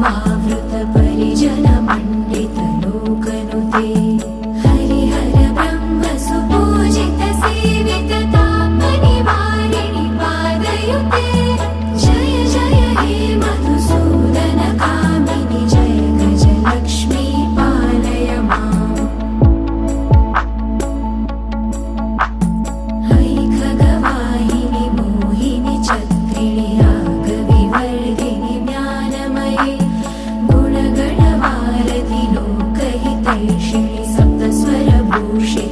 परिजनमण्डितलोकनुते हरिहर ब्रह्म सुपूजित सेवित तापनिवारिणि पादयुते जय जय हे मधुसूदन कामिनि जय गजलक्ष्मी पालय माम् है खगवाहिनि मोहिनि चक्रिणि रागविवर्धिनि ज्ञानमये गुणगणवारधि लोकहितैषिणि सप्तस्वरभूषिणि